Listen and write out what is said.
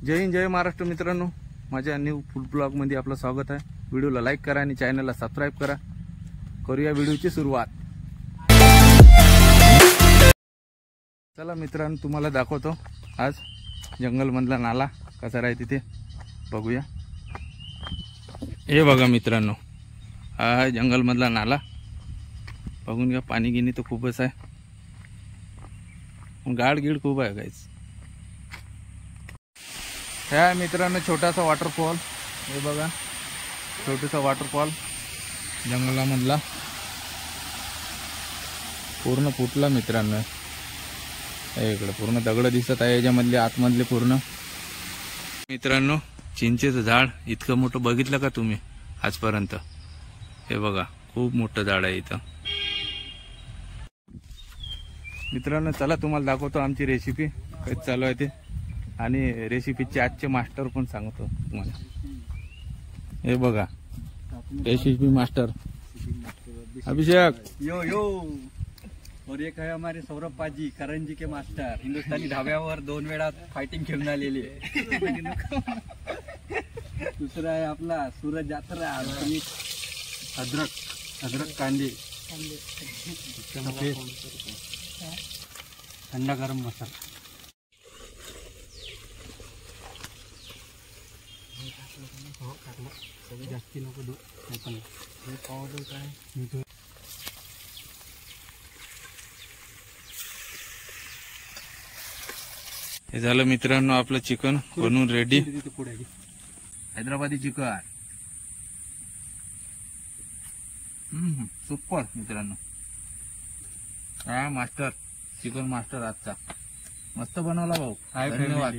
जय हिंद जय महाराष्ट्र मित्रांनो, माझ्या new food blog मध्ये आपलं स्वागत आहे। व्हिडिओला लाईक करा आणि चॅनलला सबस्क्राइब करा। करूया व्हिडिओची सुरुवात। चला मित्रांनो, तुम्हाला दाखवतो आज जंगल मधला नाला कसा राहते ते बघूया। हे बघा मित्रांनो, हा जंगल मधला नाला बघून घ्या। पाणी गिनी तर खूपच आहे, गाड गिड खूप आहे गाइस। ह्या मित्रांनो छोटासा वॉटरफॉल, हे बघा छोटासा वॉटरफॉल जंगलामधला पूर्ण फुटला मित्रांनो। इकडे पूर्ण दगड दिसत आहे याच्यामधले, आतमधले पूर्ण। मित्रांनो चिंचेचं झाड इतकं मोठं बघितलं का तुम्ही आजपर्यंत? हे बघा खूप मोठं झाड आहे इथं मित्रांनो। चला तुम्हाला दाखवतो आमची रेसिपी काय चालू आहे ते, आणि रेसिपीचे आजचे मास्टर पण सांगतो तुम्हाला। हे बघा रेसिपी मास्टर अभिषेक। यो यो, और एक है हमारे सौरभ पाजी, करंजी के मास्टर, हिंदुस्तानी ढाब्यावर 2 वेळा फाइटिंग खेळून आलेले। दुसरा है आपला सूरज यात्रा, अदरक कांदे, ठंडा गरम मसाला। जास्ती नको दो, पावडर काय हे झालं मित्रांनो आपलं चिकन बनवून रेडी। हैदराबादी चिकन सुपर मित्रांनो। हा मास्टर चिकन मास्टर आजचा मस्त बनवला भाऊ, धन्यवाद।